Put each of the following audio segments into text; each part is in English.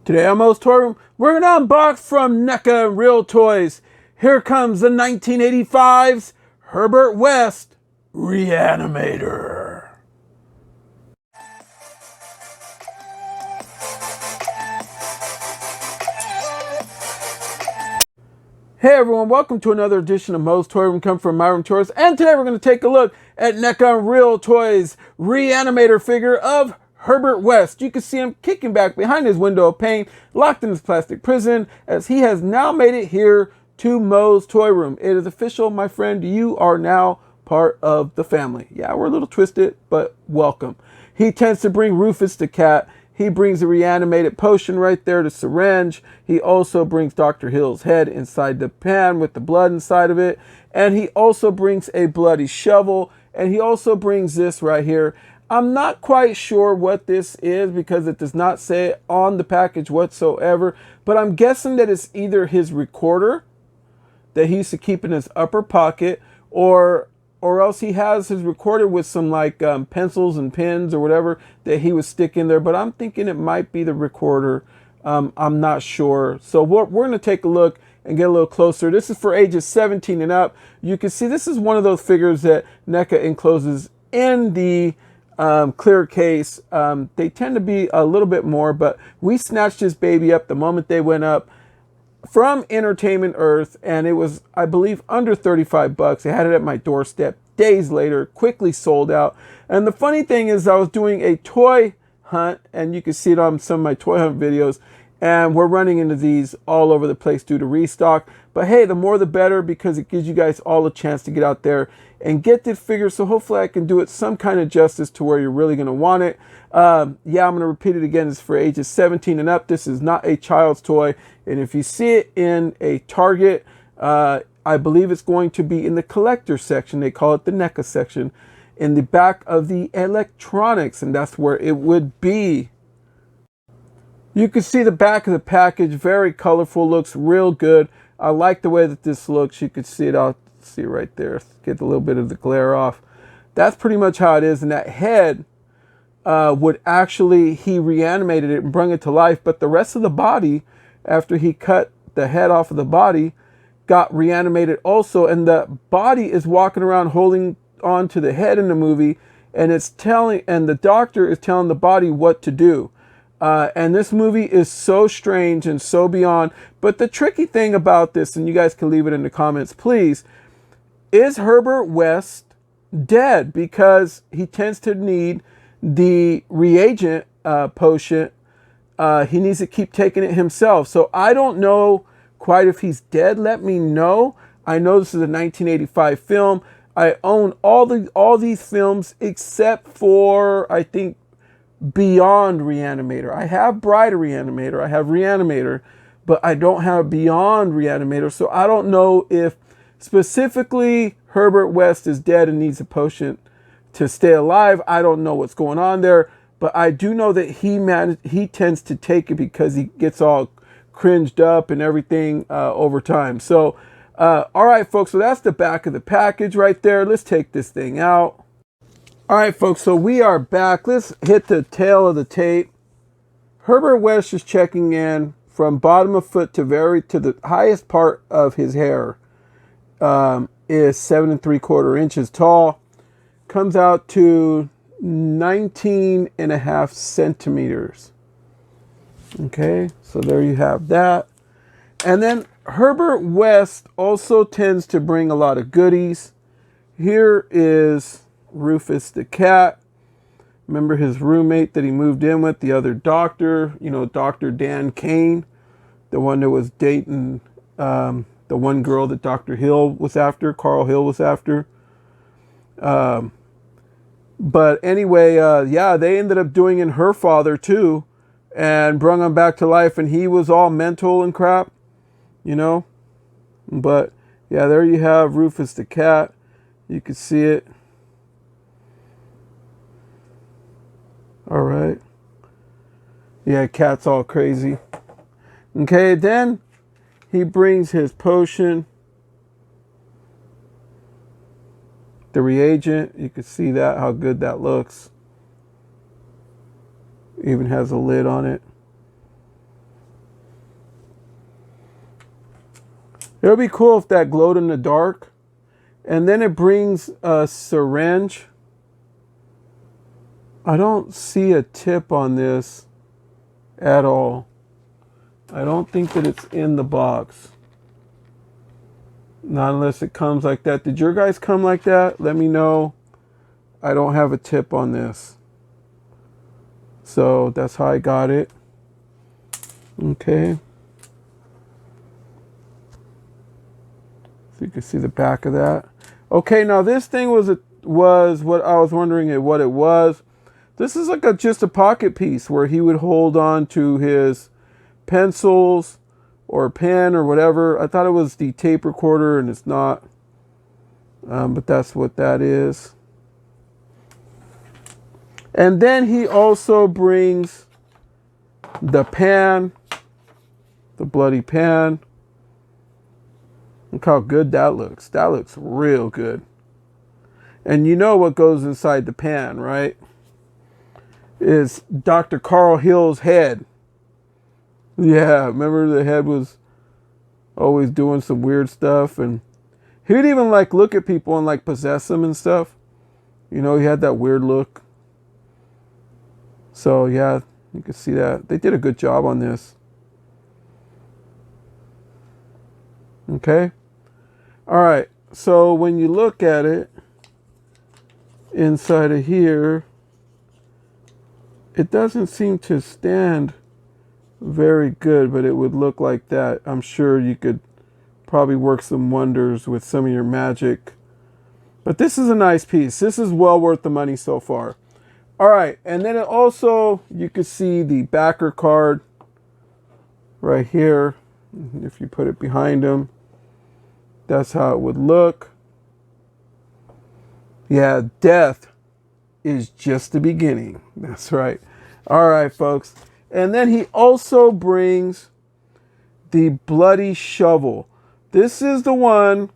Today on MOE'S Toy Room, we're going to unbox from Neca and Real Toys. Here comes the 1985's Herbert West Re-Animator. Hey everyone, welcome to another edition of MOE'S Toy Room, come from My Room Toys, and today we're going to take a look at Neca and Real Toys Re-Animator figure of Herbert West. You can see him kicking back behind his window of pain, locked in his plastic prison, as he has now made it here to MOE'S Toy Room. It is official, my friend. You are now part of the family. Yeah, we're a little twisted, but welcome. He tends to bring Rufus the Cat. He brings a reanimated potion right there, the syringe. He also brings Dr. Hill's head inside the pan with the blood inside of it. And he also brings a bloody shovel. And he also brings this right here. I'm not quite sure what this is because it does not say it on the package whatsoever. But I'm guessing that it's either his recorder that he used to keep in his upper pocket, or else he has his recorder with some like pencils and pens or whatever that he would stick in there. But I'm thinking it might be the recorder. I'm not sure. So we're going to take a look and get a little closer. This is for ages 17 and up. You can see this is one of those figures that Neca encloses in the clear case. They tend to be a little bit more, but we snatched this baby up the moment they went up from Entertainment Earth, and it was, I believe, under 35 bucks. I had it at my doorstep days later, quickly sold out. And the funny thing is I was doing a toy hunt, and you can see it on some of my toy hunt videos, and we're running into these all over the place due to restock. But hey, the more the better, because it gives you guys all a chance to get out there and get this figure. So hopefully I can do it some kind of justice to where you're really going to want it. Yeah, I'm going to repeat it again. It's for ages 17 and up. This is not a child's toy. And if you see it in a Target, I believe it's going to be in the collector section. They call it the Neca section, in the back of the electronics. And that's where it would be. You can see the back of the package. Very colorful. Looks real good. I like the way that this looks. You can see it. I'll see it right there. Get a little bit of the glare off. That's pretty much how it is. And that head would actually, he reanimated it and brought it to life. But the rest of the body, after he cut the head off of the body, got reanimated also. And the body is walking around holding on to the head in the movie. And the doctor is telling the body what to do. And this movie is so strange and so beyond. But the tricky thing about this, and you guys can leave it in the comments, please, is Herbert West dead? Because he tends to need the reagent potion. He needs to keep taking it himself. So I don't know quite if he's dead. Let me know. I know this is a 1985 film. I own all these films except for, I think, Beyond Re-Animator. I have Bride of Re-Animator. I have Re-Animator, but I don't have Beyond Re-Animator. So I don't know if specifically Herbert West is dead and needs a potion to stay alive. I don't know what's going on there, but I do know that he tends to take it because he gets all cringed up and everything over time. So, all right, folks. So that's the back of the package right there. Let's take this thing out. All right, folks, so we are back. Let's hit the tail of the tape. Herbert West is checking in from bottom of foot to the highest part of his hair. Is 7 3/4 inches tall. Comes out to 19.5 centimeters. Okay, so there you have that. And then Herbert West also tends to bring a lot of goodies. Here is Rufus the Cat. Remember his roommate that he moved in with, the other doctor, Dr. Dan Kane, the one that was dating the one girl that Dr. Hill was after, Carl Hill was after. But anyway, yeah, they ended up doing in her father too, and brought him back to life, and he was all mental and crap, But yeah, there you have Rufus the Cat. You can see it. All right. Yeah, cat's all crazy. Okay, then he brings his potion. The reagent, you can see that, how good that looks. Even has a lid on it. It would be cool if that glowed in the dark. And then it brings a syringe. I don't see a tip on this at all. I don't think that it's in the box. Not unless it comes like that. Did your guys come like that? Let me know. I don't have a tip on this. So that's how I got it. Okay. So you can see the back of that. Okay, now this thing was what I was wondering what it was. This is like just a pocket piece where he would hold on to his pencils or pen or whatever. I thought it was the tape recorder, and it's not. But that's what that is. And then he also brings the pan, the bloody pan. Look how good that looks. That looks real good. And you know what goes inside the pan, right? Is Dr. Carl Hill's head. Yeah, remember the head was always doing some weird stuff, and he would even like look at people and like possess them and stuff. You know, he had that weird look. So yeah, you can see that. They did a good job on this. Okay. All right. So when you look at it inside of here, it doesn't seem to stand very good, but it would look like that. I'm sure you could probably work some wonders with some of your magic. But this is a nice piece. This is well worth the money so far. All right, and then it also, you can see the backer card right here. If you put it behind him, that's how it would look. Yeah, death is just the beginning. That's right. All right, folks. And then he also brings the bloody shovel. This is the one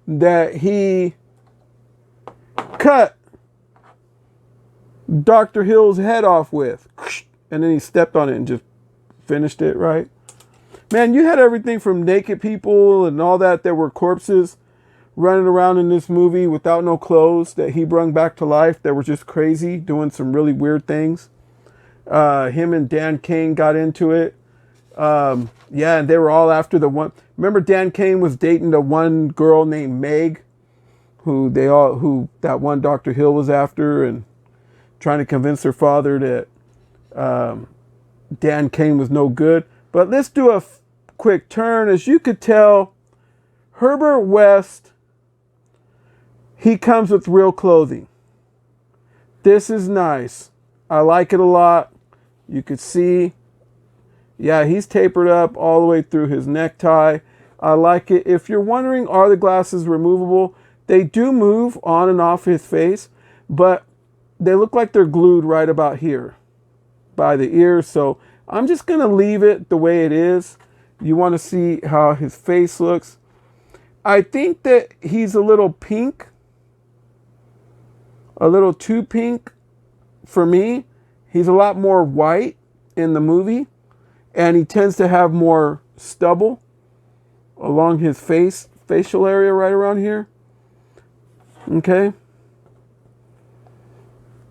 that he cut Dr. Hill's head off with. And then he stepped on it and just finished it, right? Man, you had everything from naked people and all that were corpses running around in this movie without no clothes that he brought back to life that were just crazy, doing some really weird things. Him and Dan Kane got into it. Yeah, and they were all after the one. Remember, Dan Kane was dating the one girl named Meg, who that one Dr. Hill was after, and trying to convince her father that Dan Kane was no good. But let's do a quick turn. As you could tell, Herbert West, he comes with real clothing. This is nice. I like it a lot. You could see, yeah, he's tapered up all the way through his necktie. I like it. If you're wondering, are the glasses removable? They do move on and off his face, but they look like they're glued right about here by the ears. So I'm just going to leave it the way it is. You want to see how his face looks. I think that he's a little pink, a little too pink for me. He's a lot more white in the movie, and he tends to have more stubble along his facial area right around here. Okay.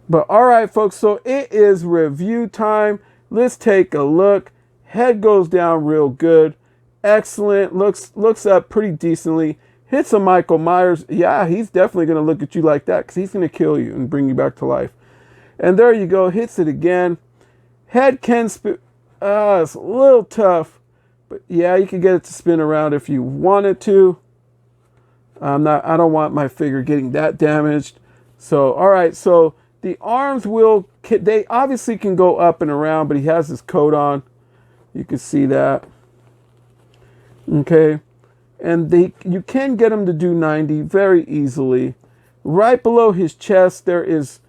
But all right, folks, so it is review time. Let's take a look. Head goes down real good. Excellent. Looks up pretty decently. Hits a Michael Myers. Yeah, he's definitely going to look at you like that because he's going to kill you and bring you back to life. And there you go. Hits it again. Head can spin. It's a little tough. But yeah, you can get it to spin around if you wanted to. I don't want my figure getting that damaged. So, all right. So the arms they obviously can go up and around, but he has his coat on. You can see that. Okay. And you can get him to do 90 very easily. Right below his chest, there is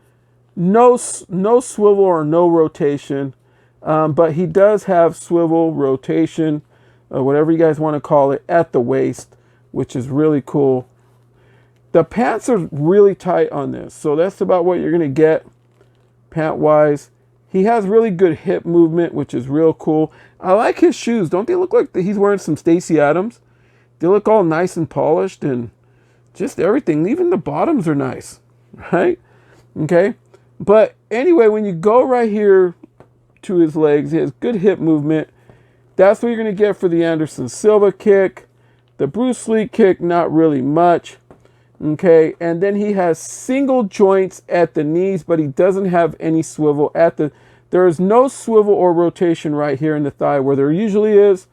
no swivel or no rotation. But he does have swivel, rotation, whatever you guys want to call it, at the waist, which is really cool. The pants are really tight on this, so that's about what you're going to get pant-wise. He has really good hip movement, which is real cool. I like his shoes. Don't they look like he's wearing some Stacey Adams? They look all nice and polished and just everything. Even the bottoms are nice, right? Okay. But anyway, when you go right here to his legs, he has good hip movement. That's what you're going to get for the Anderson Silva kick. The Bruce Lee kick, not really much. Okay. And then he has single joints at the knees, but he doesn't have any swivel at the... There is no swivel or rotation right here in the thigh where there usually is.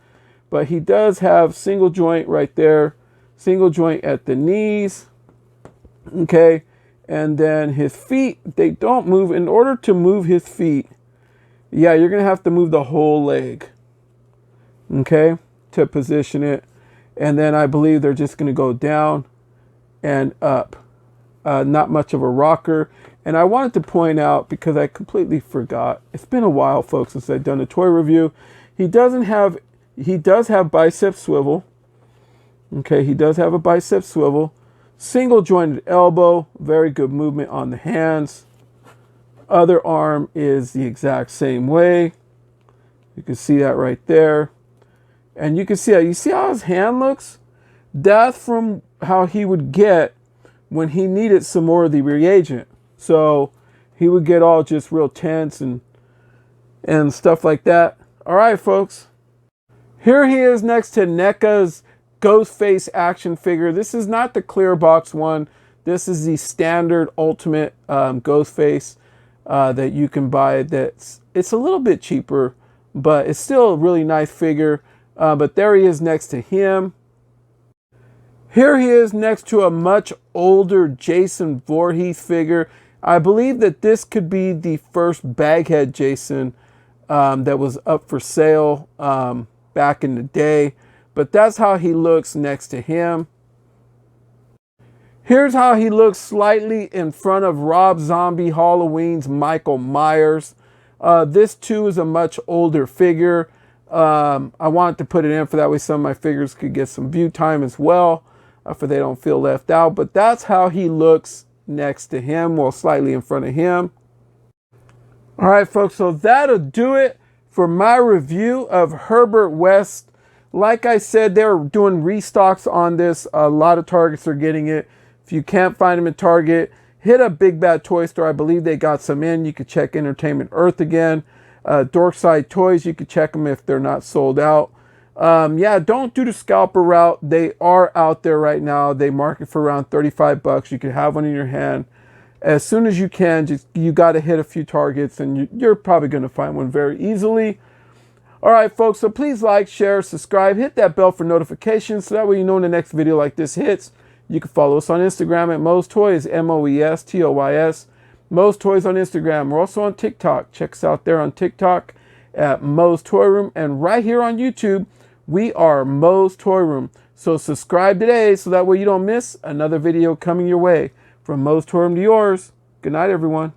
But he does have single joint right there. Single joint at the knees. Okay. And then his feet, they don't move. In order to move his feet, yeah, you're going to have to move the whole leg. Okay. To position it. And then I believe they're just going to go down and up. Not much of a rocker. And I wanted to point out, because I completely forgot. It's been a while, folks, since I've done a toy review. He does have bicep swivel. Okay, he does have a bicep swivel. Single jointed elbow, very good movement on the hands. Other arm is the exact same way. You can see that right there. And you can see how his hand looks? That's from how he would get when he needed some more of the reagent. So he would get all just real tense and stuff like that. All right, folks. Here he is next to Neca's Ghostface action figure. This is not the clear box one. This is the standard ultimate Ghostface that you can buy. It's a little bit cheaper, but it's still a really nice figure. But there he is next to him. Here he is next to a much older Jason Voorhees figure. I believe that this could be the first Baghead Jason that was up for sale back in the day. But that's how he looks next to him. Here's how he looks slightly in front of Rob Zombie Halloween's Michael Myers. This too is a much older figure. I wanted to put it in for that way some of my figures could get some view time as well, for they don't feel left out. But that's how he looks next to him, or slightly in front of him. All right, folks, so that'll do it for my review of Herbert West. Like I said, they're doing restocks on this. A lot of Targets are getting it. If you can't find them at Target, hit up Big Bad Toy Store. I believe they got some in. You could check Entertainment Earth again. Dorkside Toys, you could check them if they're not sold out. Yeah, don't do the scalper route. They are out there right now. They market for around 35 bucks. You can have one in your hand as soon as you can. You got to hit a few Targets, and you're probably going to find one very easily. All right, folks, so please like, share, subscribe, hit that bell for notifications so that way you know when the next video like this hits. You can follow us on Instagram at MOE'S Toys, MOE'S, MOE'S Toys on Instagram. We're also on TikTok. Check us out there on TikTok at MOE'S Toy Room. And right here on YouTube, we are MOE'S Toy Room. So subscribe today so that way you don't miss another video coming your way. From MOE'S Toy Room to yours. Good night, everyone.